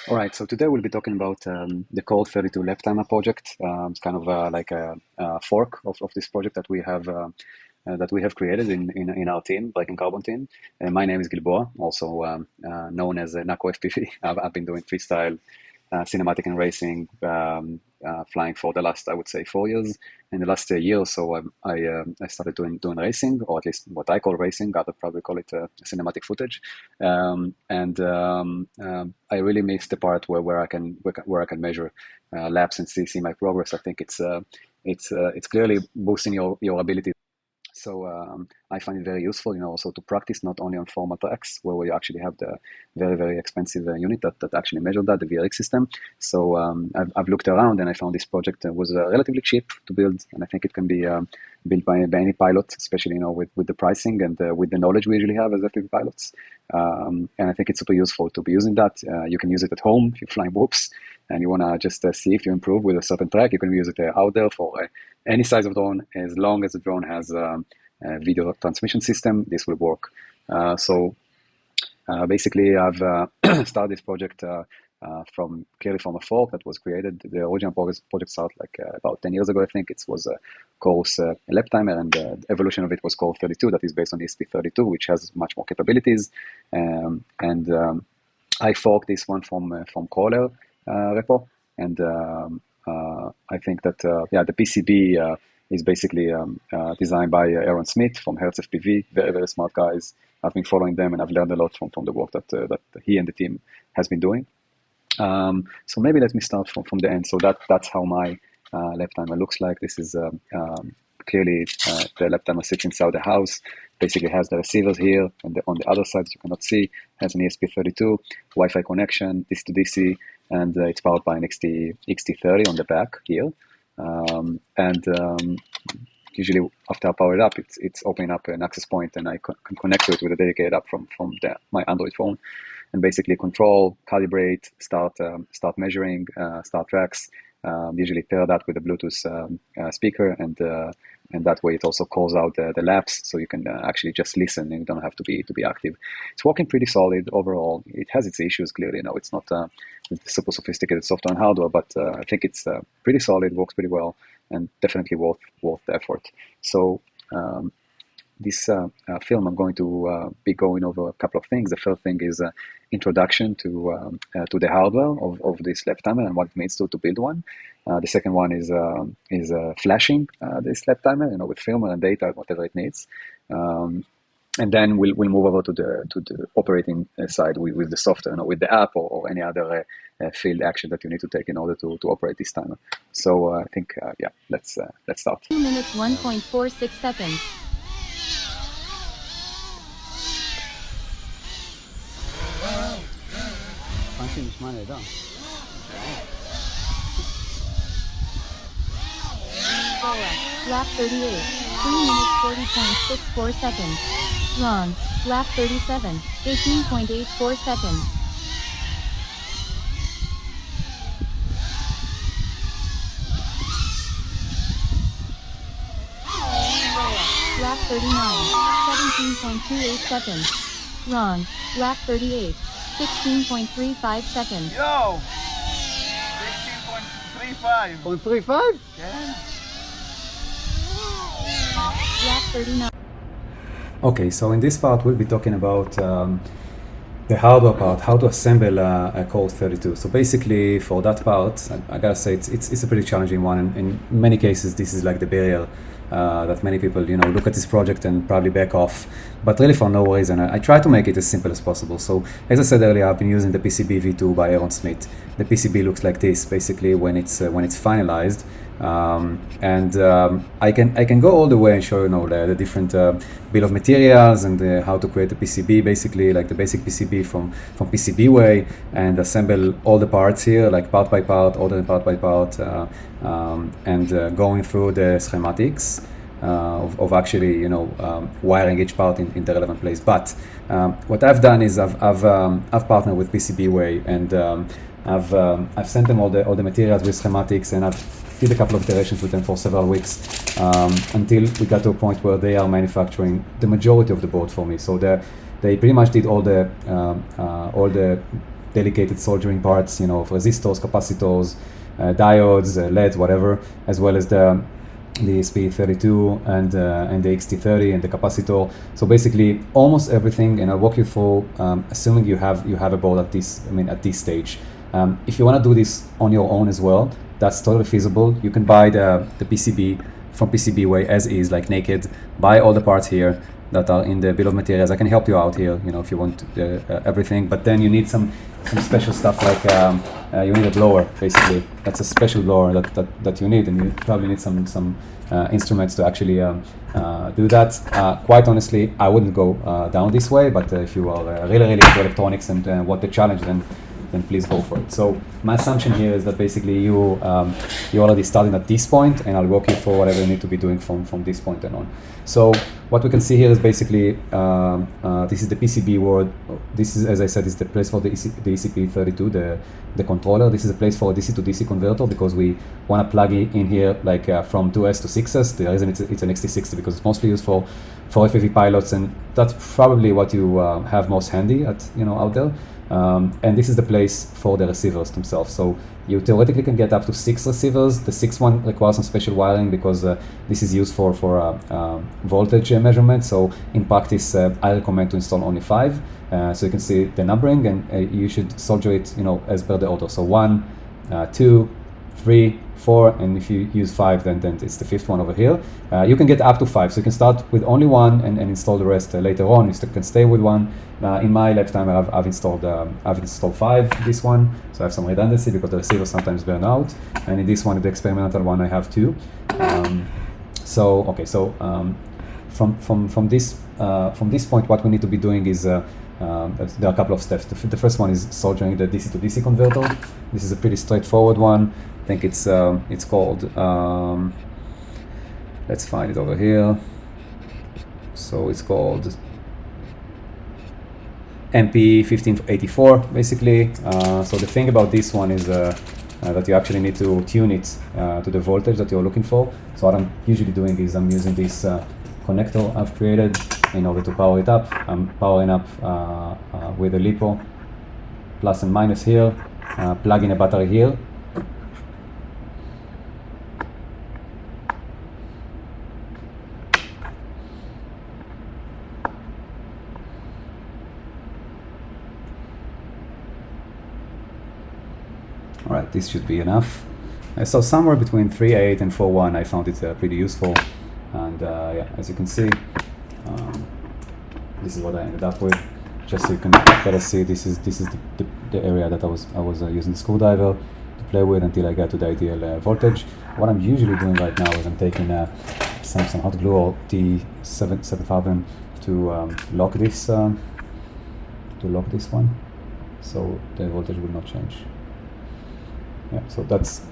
All right, so today we'll be talking about the Chorus32 lap timer project. It's kind of like a fork of this project that we have created in our team, Breaking Carbon team. My name is Gilboa, also known as Nako FPV. I've been doing freestyle, cinematic and racing, flying for the last, I would say, 4 years. In the last year or so, I started doing racing, or at least what I call racing. Others probably call it cinematic footage. I really miss the part where I can measure laps and see my progress. I think it's clearly boosting your ability. So I find it very useful, also to practice not only on formal tracks where we actually have the very, very expensive unit that actually measured that, the VRX system. So I've looked around and I found this project was relatively cheap to build, and I think it can be built by any pilot, especially with the pricing and with the knowledge we usually have as FPV pilots. And I think it's super useful to be using that. You can use it at home if you're flying whoops and you want to just see if you improve with a certain track. You can use it out there for any size of drone, as long as the drone has a video transmission system. This will work. Basically, I've started this project clearly from a fork that was created. The original project started like about 10 years ago, I think. It was a Chorus lap timer, and the evolution of it was Chorus32, that is based on ESP32, which has much more capabilities. I forked this one from Crawler repo, and I think that the PCB is basically designed by Aaron Smith from Hertz FPV. Very, very smart guys. I've been following them, and I've learned a lot from the work that he and the team has been doing. So maybe let me start from the end. So that's how my lap timer looks like. This is clearly the lap timer sits inside the house. Basically has the receivers here, and on the other side, you cannot see, has an ESP32, Wi-Fi connection, DC to DC, and it's powered by an XT30 on the back here. Usually after I power it up, it's opening up an access point, and I can connect to it with a dedicated app from my Android phone, and basically control, calibrate, start measuring, start tracks. Usually pair that with a Bluetooth speaker, and that way it also calls out the laps, so you can actually just listen and you don't have to be active. It's working pretty solid overall. It has its issues, clearly. It's not super sophisticated software and hardware, but I think it's pretty solid, works pretty well, and definitely worth the effort. So this film, I'm going to be going over a couple of things. The first thing is introduction to the hardware of this lap timer and what it means to build one. The second one is flashing this lap timer, with firmware and data, whatever it needs. And then we'll move over to the operating side with the software, with the app or any other field action that you need to take in order to operate this timer. So I think let's start. 2 minutes 1.46 seconds. Lap 38, 3 minutes 40.64 seconds. Wrong. Lap 37, 18.84 seconds. Lap 39, 17.28 seconds. Wrong. Lap 38, 16.35 seconds. Yo! 16.35. 0.35? Yeah. Lap 39. Okay, so in this part we'll be talking about the hardware part, how to assemble a Chorus32. So basically, for that part, I gotta say it's a pretty challenging one, and in many cases this is like the barrier that many people look at this project and probably back off, but really for no reason. I try to make it as simple as possible. So as I said earlier, I've been using the PCB V2 by Aaron Smith. The PCB looks like this basically when it's finalized. I can go all the way and show the different bill of materials and how to create a PCB, basically like the basic PCB from PCBWay, and assemble all the parts here, like part by part, order part by part, and going through the schematics of actually wiring each part in the relevant place. But what I've done is I've partnered with PCBWay, and I've sent them all the materials with schematics, and I've did a couple of iterations with them for several weeks until we got to a point where they are manufacturing the majority of the board for me. So they pretty much did all the dedicated soldering parts, of resistors, capacitors, diodes, LEDs, whatever, as well as the ESP32 and the XT30 and the capacitor. So basically almost everything, and I'll walk you through, assuming you have a board at this stage. If you want to do this on your own as well, that's totally feasible. You can buy the PCB from PCBWay as is, like naked. Buy all the parts here that are in the bill of materials. I can help you out here, if you want everything. But then you need some special stuff, like you need a blower, basically. That's a special blower that you need, and you probably need some instruments to actually do that. Quite honestly, I wouldn't go down this way, but if you are really into electronics and want the challenge, then please go for it. So my assumption here is that basically you already started at this point, and I'll walk you through whatever you need to be doing from this point and on. So what we can see here is basically this is the PCB board. This is, as I said, is the place for the ECP32, the controller. This is a place for a DC to DC converter, because we want to plug it in here like from 2S to 6S. The reason it's an XT60 because it's mostly used for FPV pilots, and that's probably what you have most handy at out there. And this is the place for the receivers themselves. So you theoretically can get up to 6 receivers. The 6th one requires some special wiring, because this is used for voltage measurement. So in practice, I recommend to install only 5. So you can see the numbering, and you should solder it, as per the order. So 1, 2, 3, 4, and if you use 5, then it's the 5th one over here. You can get up to 5, so you can start with only 1 and install the rest later on. You can stay with 1. In my lifetime, I've installed 5. This one, so I have some redundancy because the receivers sometimes burn out. And in this one, the experimental one, I have 2. From this point, what we need to be doing is there are a couple of steps. The first one is soldering the DC to DC converter. This is a pretty straightforward one. I think it's called, let's find it over here. So it's called MP1584, basically. So the thing about this one is that you actually need to tune it to the voltage that you're looking for. So what I'm usually doing is I'm using this connector I've created in order to power it up. I'm powering up with a LiPo, plus and minus here, plug in a battery here. All right, this should be enough. So somewhere between 3.8 and 4.1, I found it pretty useful. And yeah, as you can see, this is what I ended up with. Just so you can better see, this is the area that I was using the screwdriver to play with until I got to the ideal voltage. What I'm usually doing right now is I'm taking some hot glue or T7000 to lock this one, so the voltage will not change. Yeah, so that's,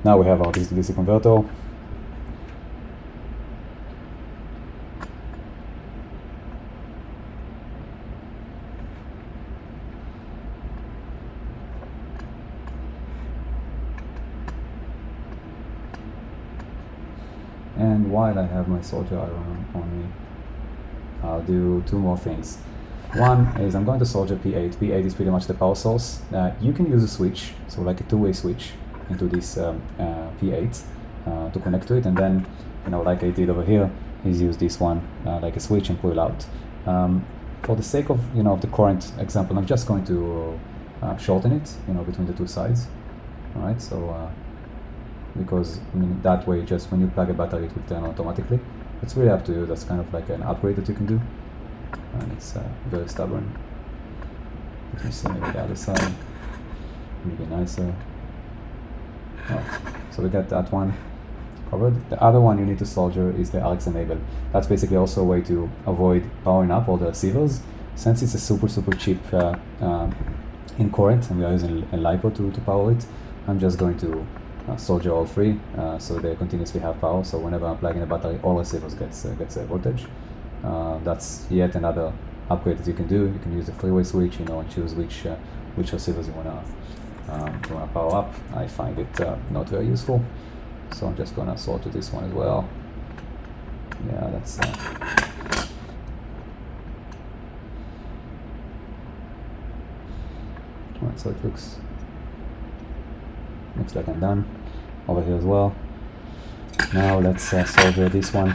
now we have our DC to DC converter. And while I have my solder iron on me, I'll do 2 more things. One is I'm going to solder P8. P8 is pretty much the power source. You can use a switch, so like a 2-way switch into this P8 to connect to it, and then, like I did over here, is use this one like a switch and pull out. For the sake of of the current example, I'm just going to shorten it, between the 2 sides. All right, so because that way, just when you plug a battery, it will turn automatically. It's really up to you. That's kind of like an upgrade that you can do. And it's very stubborn. Let me see, maybe the other side, maybe nicer. Right. So we got that one covered. The other one you need to solder is the RX enable. That's basically also a way to avoid powering up all the receivers. Since it's a super cheap in current, and we are using a LiPo to power it, I'm just going to solder all 3 so they continuously have power. So whenever I'm plugging a battery, all receivers gets a voltage. That's yet another upgrade that you can do. You can use a 3-way switch, and choose which receivers you wanna power up. I find it not very useful, so I'm just gonna solder this one as well. Yeah, that's Alright, so it looks like I'm done over here as well. Now let's solder this one.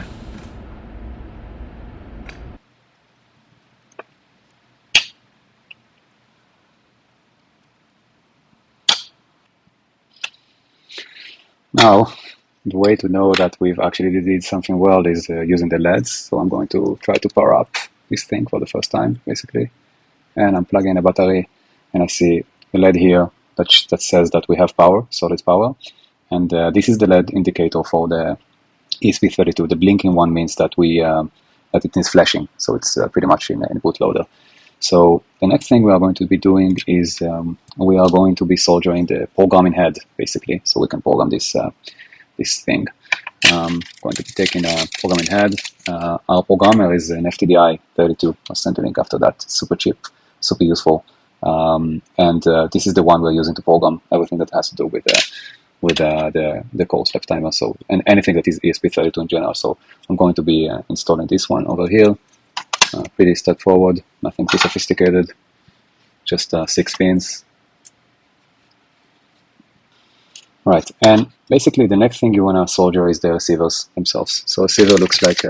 Now, the way to know that we've actually did something well is using the LEDs. So I'm going to try to power up this thing for the first time, basically. And I'm plugging in a battery, and I see a LED here that says that we have power, solid power. And this is the LED indicator for the ESP32. The blinking one means that that it is flashing, so it's pretty much in a bootloader. So the next thing we are going to be doing is we are going to be soldering the programming head, basically, so we can program this thing. Going to be taking a programming head. Our programmer is an FTDI 32. I'll send a link after that. Super cheap, super useful. And this is the one we're using to program everything that has to do with the course flex timer, so and anything that is ESP32 in general. So I'm going to be installing this one over here. Pretty straightforward, nothing too sophisticated, just 6 pins. Right, and basically the next thing you want to solder is the receivers themselves. So receiver looks like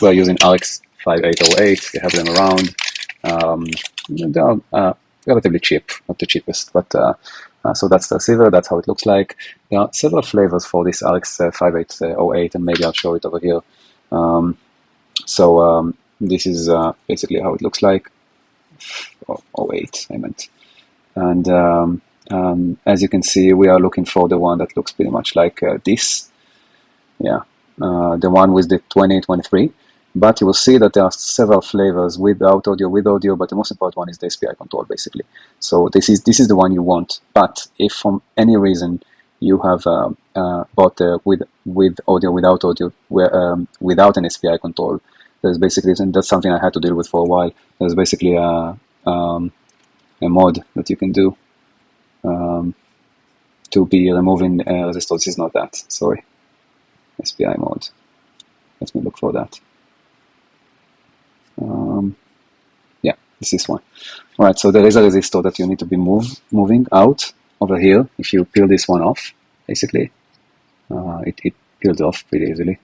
we're using RX5808. We have them around. They are relatively cheap, not the cheapest, but so that's the receiver. That's how it looks like. There are several flavors for this RX5808, and maybe I'll show it over here. This is basically how it looks like. 08, I meant. And as you can see, we are looking for the one that looks pretty much like this. Yeah, the one with the 2023. But you will see that there are several flavors without audio, with audio, but the most important one is the SPI control, basically. So this is the one you want. But if from any reason you have bought with audio, without audio, without an SPI control, there's basically, and that's something I had to deal with for a while. There's basically a mod that you can do to be removing resistors. This is not that. Sorry, SPI mode. Let me look for that. Yeah, it's this one. All right, so there is a resistor that you need to be moving out over here. If you peel this one off, basically, it peels off pretty easily.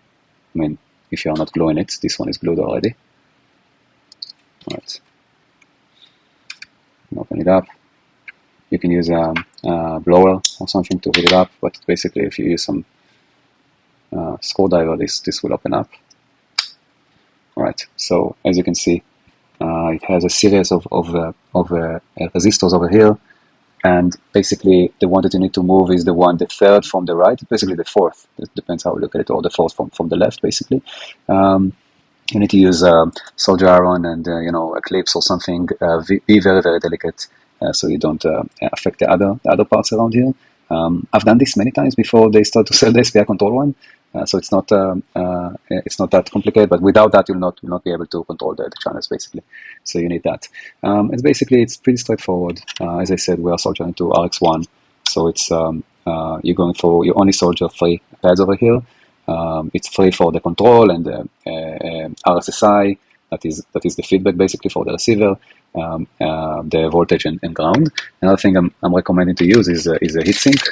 I mean, if you're not gluing it, this one is glued already. All right, open it up. You can use a blower or something to heat it up, but basically, if you use some screwdriver, this will open up. Alright, so as you can see, it has a series of resistors over here, and basically the one that you need to move is the third from the right, basically the fourth. It depends how you look at it, or the fourth from the left, basically. You need to use solder iron and a clips or something. Be very, very delicate, so you don't affect the other parts around here. I've done this many times before they start to sell the SPI control one. So it's not that complicated, but without that you'll not be able to control the channels, basically. So you need that. It's pretty straightforward. As I said, we are soldering to RX1, so it's you only solder 3 pads over here. It's 3 for the control and the RSSI. That is the feedback basically for the receiver, the voltage and ground. Another thing I'm recommending to use is a heatsink.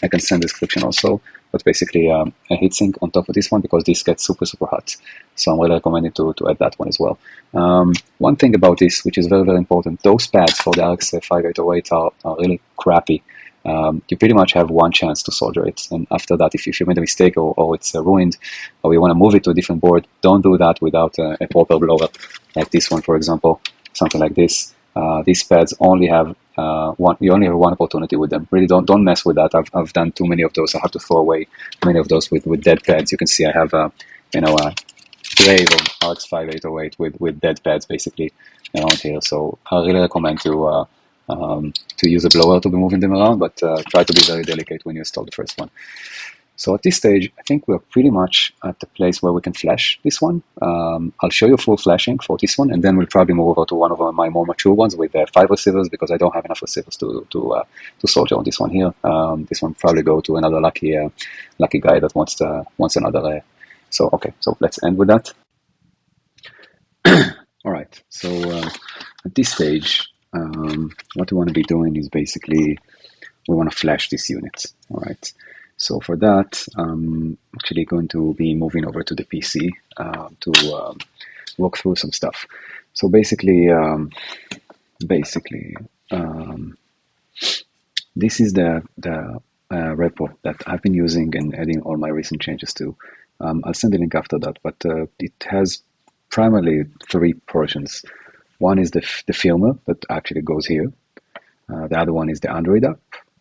I can send description also, but basically a heatsink on top of this one, because this gets super, super hot. So I'm really recommending to add that one as well. One thing about this, which is very, very important, those pads for the RX5808 are really crappy. You pretty much have one chance to solder it, and after that, if you made a mistake or it's ruined, or you want to move it to a different board, don't do that without a proper blower, like this one, for example, something like this. These pads only have you only have one opportunity with them. Really, don't mess with that. I've done too many of those. I have to throw away many of those with dead pads. You can see I have a grave of RX5808 with dead pads basically around here. So I really recommend to use a blower to be moving them around, but try to be very delicate when you install the first one. So at this stage, I think we're pretty much at the place where we can flash this one. I'll show you full flashing for this one, and then we'll probably move over to one of my more mature ones with 5 receivers, because I don't have enough receivers to solder on this one here. This one probably go to another lucky guy that wants another. So okay, so let's end with that. All right. So at this stage, what we want to be doing is basically we want to flash this unit. All right. So for that, I'm actually going to be moving over to the PC to walk through some stuff. So basically, basically, this is the repo that I've been using and adding all my recent changes to. I'll send the link after that, but it has primarily three portions. One is the filmer that actually goes here. The other one is the Android app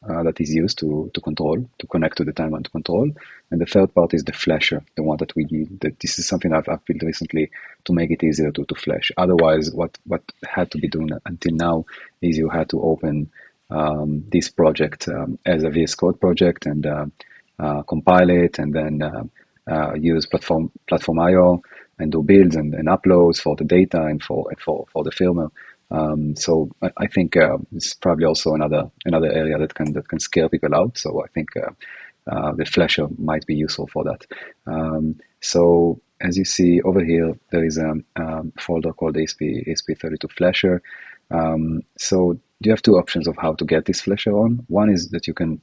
that is used to control, to connect to the timeline to control. And the third part is the flasher, the one that we need. That this is something I've built recently to make it easier to flash. Otherwise, what had to be done until now is you had to open this project as a VS Code project and compile it, and then use platform IO and do builds and uploads for the data and for the filmer. So I think it's probably also another area that can scare people out. So I think the flasher might be useful for that. So as you see over here, there is a folder called ASP32 flasher. So you have two options of how to get this flasher on. One is that you can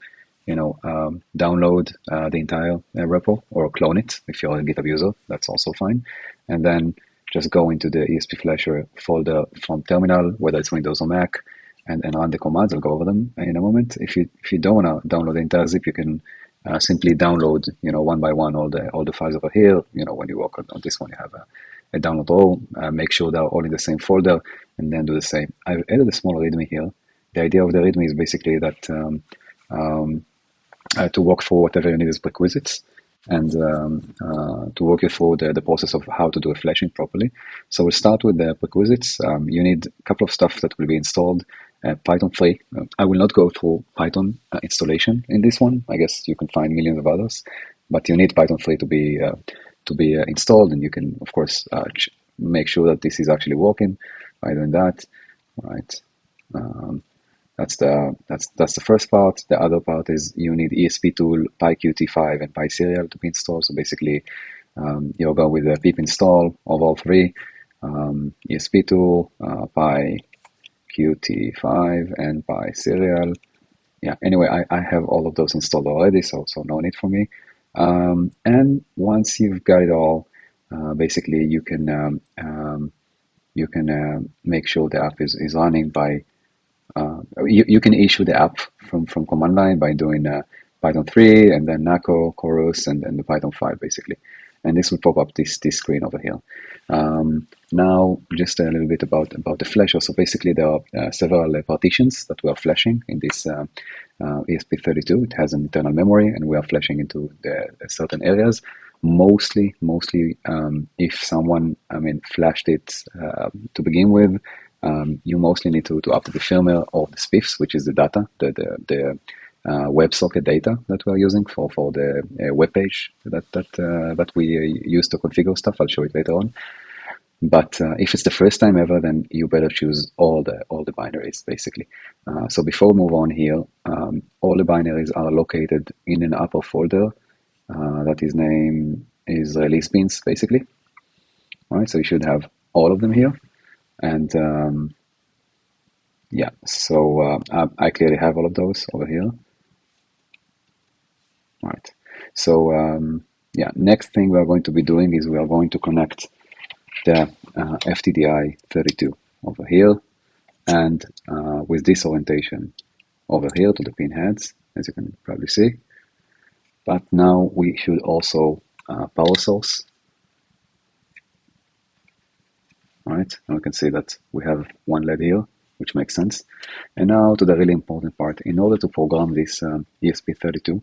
download the entire repo or clone it if you're a GitHub user. That's also fine. And then just go into the ESP Flasher folder from terminal, whether it's Windows or Mac, and run the commands. I'll go over them in a moment. If you don't want to download the entire zip, you can simply download, one by one all the files over here. When you work on this one, you have a download all. Make sure they're all in the same folder, and then do the same. I've added a small README here. The idea of the README is basically that to walk through whatever you need as prerequisites, and to walk you through the process of how to do a flashing properly. So we'll start with the prerequisites. You need a couple of stuff that will be installed. Python 3. I will not go through Python installation in this one. I guess you can find millions of others, but you need Python 3 to be installed, and you can, of course, make sure that this is actually working by doing that. All right. That's the first part. The other part is you need ESP tool, PyQt5, and PySerial to be installed. So basically, you'll go with the pip install of all three, ESP tool, PyQt5, and PySerial. Yeah. Anyway, I have all of those installed already, so no need for me. And once you've got it all, basically you can make sure the app is running by. You can issue the app from command line by doing Python 3 and then Naco, Chorus, and the Python 5 basically. And this will pop up this screen over here. Now, just a little bit about the flasher. So basically, there are several partitions that we are flashing in this ESP32. It has an internal memory, and we are flashing into the certain areas. Mostly, if someone, flashed it to begin with, you mostly need to update the firmware or the spiffs, which is the data, the WebSocket data that we're using for the web page that we use to configure stuff. I'll show it later on. But if it's the first time ever, then you better choose all the binaries basically. So before we move on here, all the binaries are located in an upper folder that his name is release bins basically. All right, so you should have all of them here. And yeah, so I clearly have all of those over here. All right. So yeah, next thing we are going to be doing is we are going to connect the FTDI 32 over here, and with this orientation over here to the pin heads, as you can probably see. But now we should also power source. All right, and we can see that we have one LED here, which makes sense. And now to the really important part. In order to program this ESP32,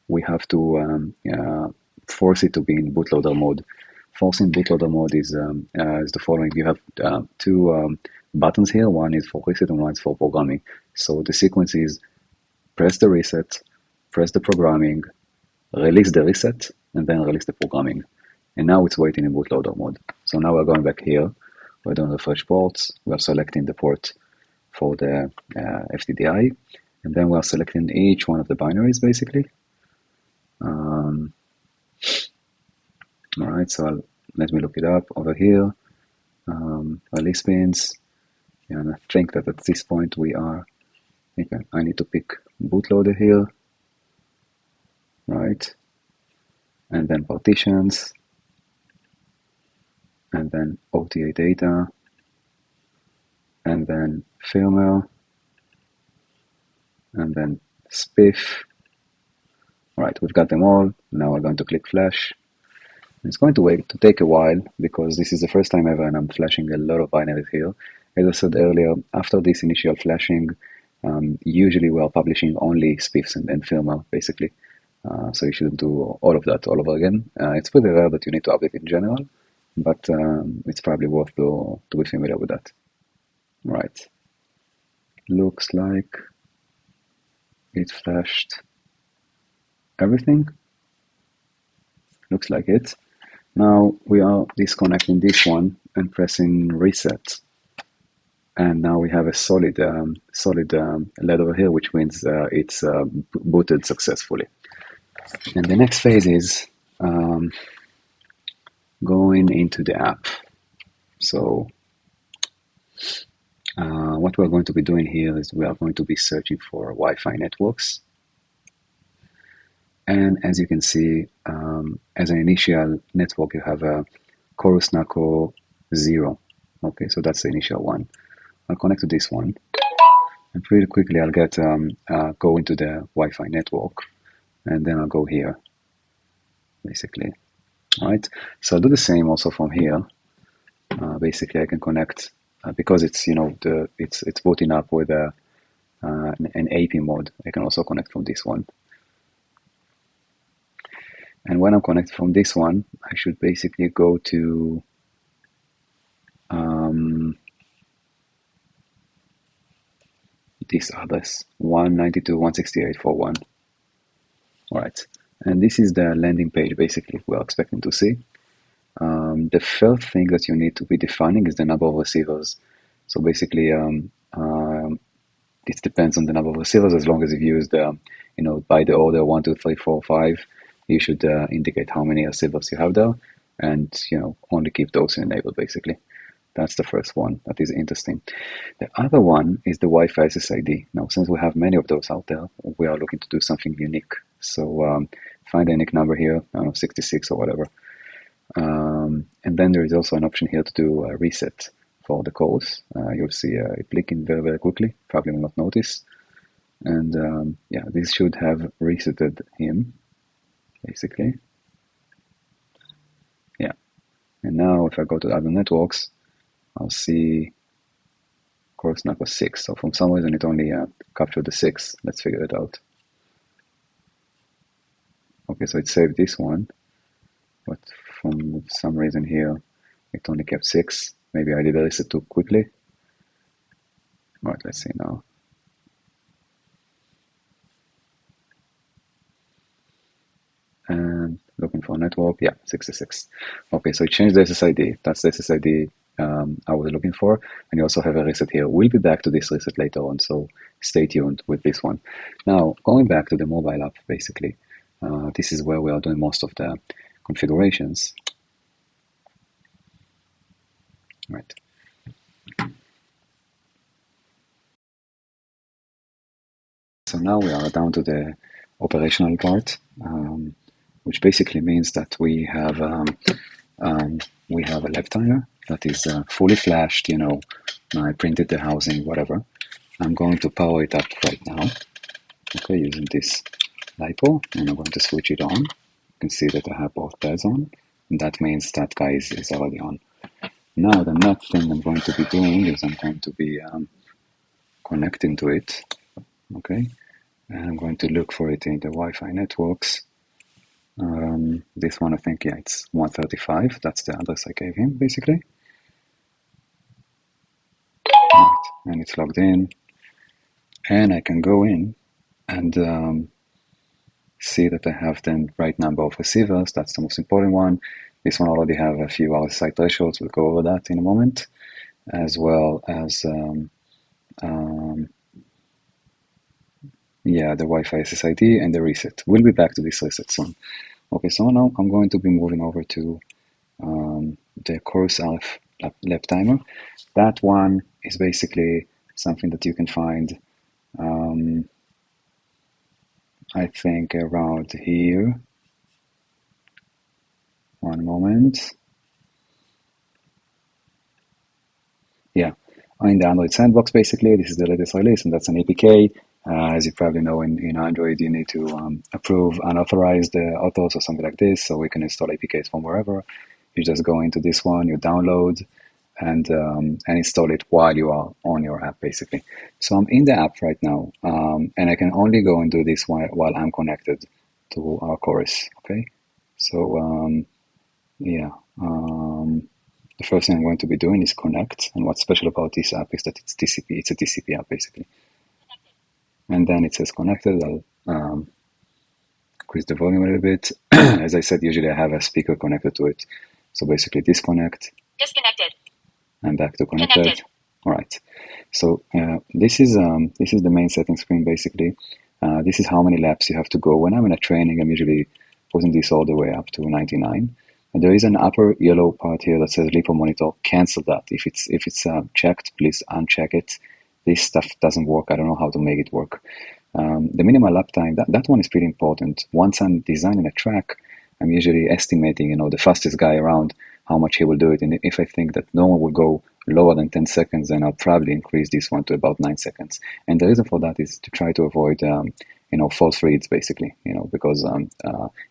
we have to force it to be in bootloader mode. Forcing bootloader mode is the following. You have two buttons here. One is for reset and one is for programming. So the sequence is press the reset, press the programming, release the reset, and then release the programming. And now it's waiting in bootloader mode. So now we're going back here. We're doing refresh ports. We're selecting the port for the FTDI, and then we're selecting each one of the binaries basically. All right, so let me look it up over here. Release pins, and I think that at this point we are, I need to pick bootloader here, right? And then partitions, and then OTA data, and then firmware, and then spiff. All right, we've got them all. Now we're going to click flash. It's going to take a while because this is the first time ever and I'm flashing a lot of binaries here. As I said earlier, after this initial flashing, usually we are publishing only spiffs and firmware, basically. So you shouldn't do all of that all over again. It's pretty rare that you need to update in general, but it's probably worth to be familiar with that. Right. Looks like it flashed everything. Looks like it. Now we are disconnecting this one and pressing reset. And now we have a solid LED over here, which means it's booted successfully. And the next phase is going into the app. So what we're going to be doing here is we are going to be searching for Wi-Fi networks. And as you can see, as an initial network, you have a Chorus32 0. Okay, so that's the initial one. I'll connect to this one. And pretty quickly I'll get go into the Wi-Fi network. And then I'll go here, basically. All right, so I'll do the same also from here. Basically, I can connect because it's it's booting up with an AP mode. I can also connect from this one. And when I'm connected from this one, I should basically go to this address 192.168.4.1. All right, and this is the landing page basically we're expecting to see. The first thing that you need to be defining is the number of receivers. So basically, it depends on the number of receivers. As long as you've used, by the order 1, 2, 3, 4, 5, you should indicate how many receivers you have there, and only keep those enabled. Basically, that's the first one. That is interesting. The other one is the Wi-Fi SSID. Now, since we have many of those out there, we are looking to do something unique. So find a unique number here, I don't know, 66 or whatever. And then there is also an option here to do a reset for the codes. You'll see it blinking very, very quickly. Probably will not notice. And yeah, this should have resetted him, basically. Yeah. And now if I go to the other networks, I'll see Chorus32 6. So for some reason it only captured the 6. Let's figure it out. Okay, so it saved this one, but for some reason here it only kept 6. Maybe I did a reset too quickly. All right, let's see now. And looking for a network, yeah, 66. Okay, so it changed the SSID. That's the SSID I was looking for. And you also have a reset here. We'll be back to this reset later on, so stay tuned with this one. Now, going back to the mobile app, basically, this is where we are doing most of the configurations. Right. So now we are down to the operational part, which basically means that we have a left tire that is fully flashed. I printed the housing, whatever. I'm going to power it up right now. Okay, using this LiPo, and I'm going to switch it on. You can see that I have both pads on, and that means that guy is already on. Now the next thing I'm going to be doing is I'm going to be connecting to it. Okay, and I'm going to look for it in the Wi-Fi networks. This one, I think, yeah, it's 135. That's the address I gave him, basically. Right. And it's logged in. And I can go in and see that I have the right number of receivers. That's the most important one. This one already have a few RSI thresholds. We'll go over that in a moment, as well as yeah, the Wi-Fi SSID and the reset. We'll be back to this reset soon. Okay, so now I'm going to be moving over to the Chorus RF lap timer. That one is basically something that you can find, I think, around here. One moment. Yeah, in the Android sandbox, basically, this is the latest release, and that's an APK. As you probably know, in Android, you need to approve unauthorized authors or something like this, so we can install APKs from wherever. You just go into this one, you download, and install it while you are on your app, basically. So I'm in the app right now, and I can only go and do this while I'm connected to our Chorus. Okay, so yeah. The first thing I'm going to be doing is connect. And what's special about this app is that it's TCP. It's a TCP app, basically. And then it says connected. I'll increase the volume a little bit. As I said, usually I have a speaker connected to it. So basically disconnect. Disconnected. And back to connected. Connected. All right. So this is the main setting screen, basically. This is how many laps you have to go. When I'm in a training, I'm usually putting this all the way up to 99. And there is an upper yellow part here that says Lipo Monitor. Cancel that. If it's checked, please uncheck it. This stuff doesn't work. I don't know how to make it work. The minimal lap time, that one is pretty important. Once I'm designing a track, I'm usually estimating, the fastest guy around, how much he will do it. And if I think that no one will go lower than 10 seconds, then I'll probably increase this one to about 9 seconds. And the reason for that is to try to avoid, false reads, basically, because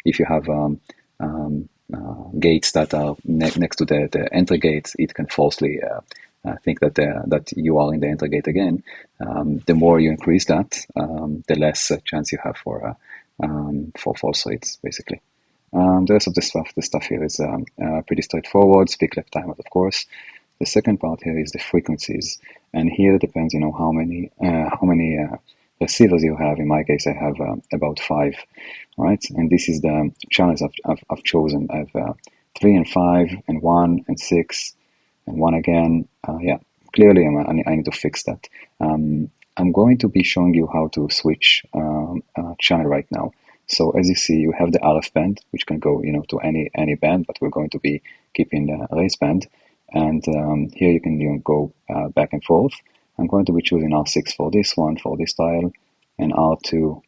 if you have gates that are next to the entry gates, it can falsely think that you are in the entry gate again. The more you increase that, the less chance you have for false reads, basically. The rest of the stuff here is pretty straightforward. Speak lap timers, of course. The second part here is the frequencies, and here it depends, how many receivers you have. In my case, I have about 5, right? And this is the channels I've chosen. I have 3 and 5 and 1 and 6 and 1 again. Yeah, clearly I need to fix that. I'm going to be showing you how to switch channel right now. So as you see, you have the RF band, which can go, to any band, but we're going to be keeping the race band. And here you can go back and forth. I'm going to be choosing R6 for this one, for this style, and R2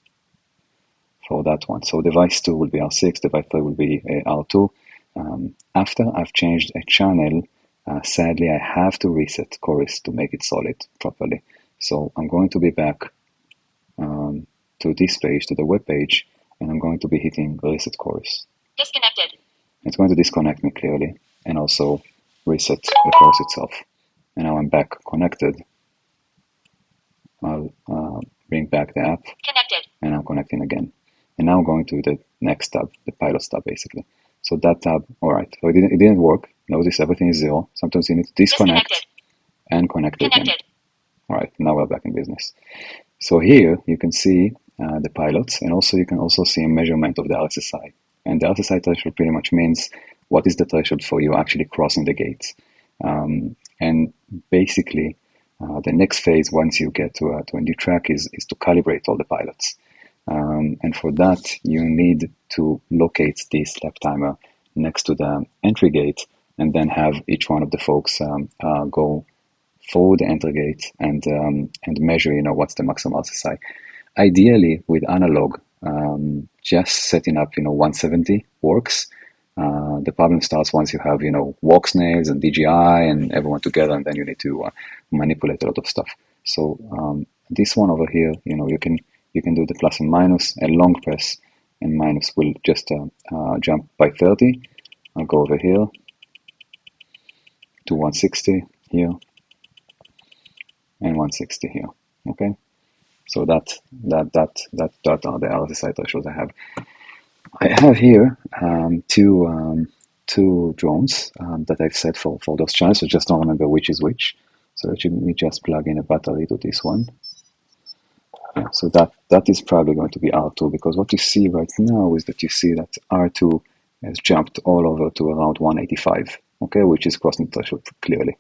for that one. So device 2 will be R6, device 3 will be R2. After I've changed a channel, sadly, I have to reset Chorus to make it solid properly. So I'm going to be back to this page, to the web page, and I'm going to be hitting reset Chorus. Disconnected. It's going to disconnect me clearly, and also reset the course itself. And now I'm back connected. I'll bring back the app. Connected. And I'm connecting again. And now I'm going to the next tab, the pilot tab, basically. So that tab, all right. So it didn't work. Notice everything is 0. Sometimes you need to disconnect and connect again. All right, now we're back in business. So here you can see the pilots, and also you can also see a measurement of the RSSI. And the RSSI threshold pretty much means what is the threshold for you actually crossing the gates. And basically, the next phase, once you get to a new track, is to calibrate all the pilots. And for that, you need to locate this lap timer next to the entry gate, and then have each one of the folks go through the entry gate and measure, what's the maximum RSSI. Ideally, with analog, just setting up, 170 works. The problem starts once you have, walk snails and DJI and everyone together, and then you need to manipulate a lot of stuff. So this one over here, you can do the plus and minus. A long press and minus will just jump by 30. I'll go over here to 160 here and 160 here. Okay, so that are the RSSI thresholds I have. I have here two drones that I've set for those channels. I just don't remember which is which. So let me just plug in a battery to this one. Yeah, so that is probably going to be R2, because what you see right now is that you see that R2 has jumped all over to around 185, okay, which is crossing the threshold clearly.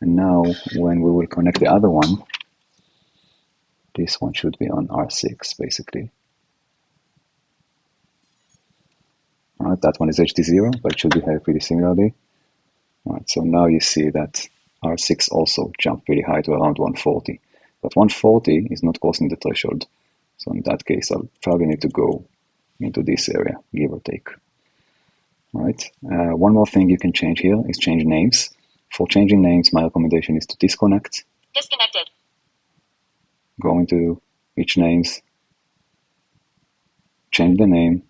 And now when we will connect the other one, this one should be on R6 basically. Alright, that one is HD0, but it should behave pretty similarly. All right, so now you see that R6 also jumped really high to around 140. But 140 is not crossing the threshold. So in that case, I'll probably need to go into this area, give or take. All right. One more thing you can change here is change names. For changing names, my recommendation is to disconnect. Disconnected. Go into each names, change the name.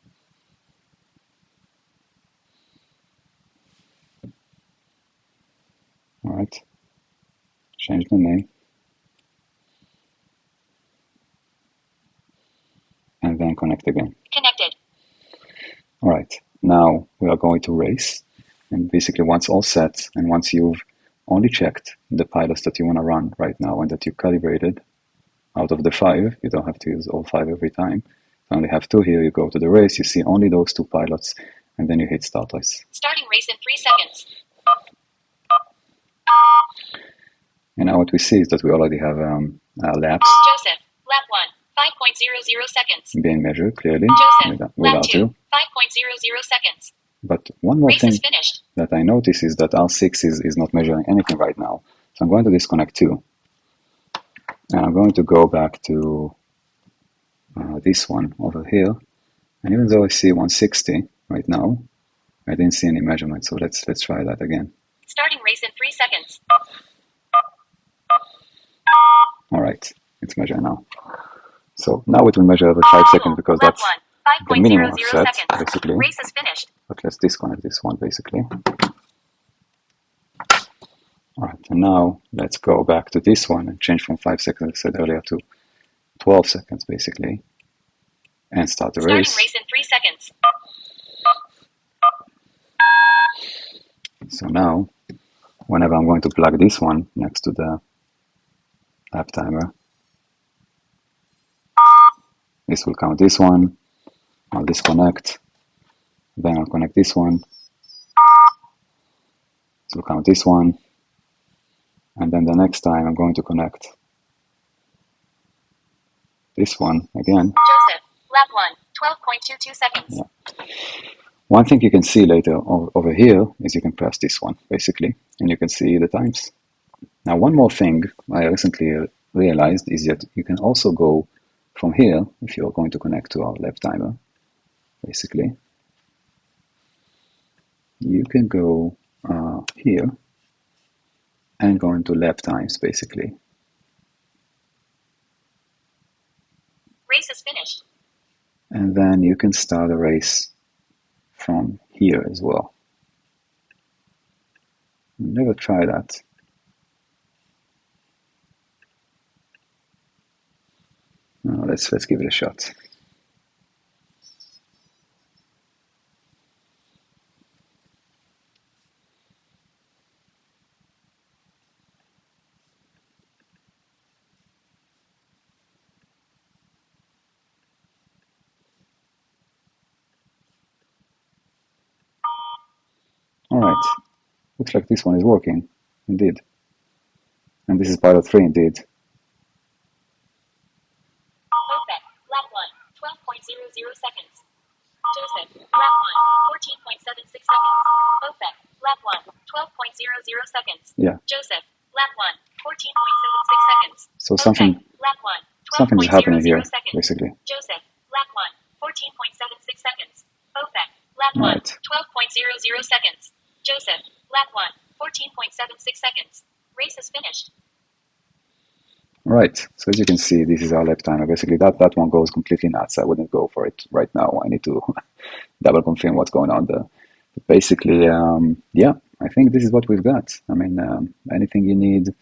All right. Change the name. And then connect again. Connected. All right. Now we are going to race. And basically once all set, and once you've only checked the pilots that you want to run right now and that you calibrated, out of the 5, you don't have to use all 5 every time. You only have 2 here, you go to the race, you see only those 2 pilots, and then you hit start race. Starting race in 3 seconds. And now what we see is that we already have laps Joseph, lap 1, 5.00 seconds. being measured clearly Joseph, lap without 2, you. 5.00 seconds. But one more Race thing is finished. that I notice is that R6 is not measuring anything right now. So I'm going to disconnect too. And I'm going to go back to this one over here. And even though I see 160 right now, I didn't see any measurement. So let's try that again. Starting race in 3 seconds. All right, it's measuring now. So now it will measure every 5 seconds because lap that's 1, the minimum 5.00 set, seconds. basically. Race is finished. But let's disconnect this one, basically. All right, and now let's go back to this one and change from 5 seconds, I said earlier, to 12 seconds, basically, and start the race. Starting race in 3 seconds. So now, whenever I'm going to plug this one next to the lap timer, this will count this one. I'll disconnect. Then I'll connect this one. This will count this one. And then the next time I'm going to connect this one again. Joseph, lap 1, 12.22 seconds. Yeah. One thing you can see later over here is you can press this one, basically, and you can see the times. Now, one more thing I recently realized is that you can also go from here, if you're going to connect to our lap timer, basically. You can go here and go into lap times, basically. Race is finished. And then you can start a race from here as well. Never try that. No, let's give it a shot. All right, looks like this one is working, indeed. And this is pilot 3, indeed. Perfect. Lap 1, 12.00 seconds. Joseph, lap 1, 14.76 seconds. Perfect. Lap 1, 12.00 seconds. Yeah. Joseph, lap 1, 14.76 seconds. So something Lap 1, something is happening here, 12.00 seconds. basically. Joseph, lap 1, 14.76 seconds. Perfect. Lap All 1, right. 12.00 seconds. Joseph, lap 1, 14.76 seconds. Race is finished. Right, so as you can see, this is our lap timer. Basically, that one goes completely nuts. I wouldn't go for it right now. I need to double confirm what's going on there. But basically, yeah, I think this is what we've got. I mean, anything you need,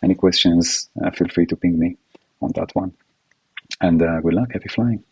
any questions, feel free to ping me on that one. And good luck, happy flying.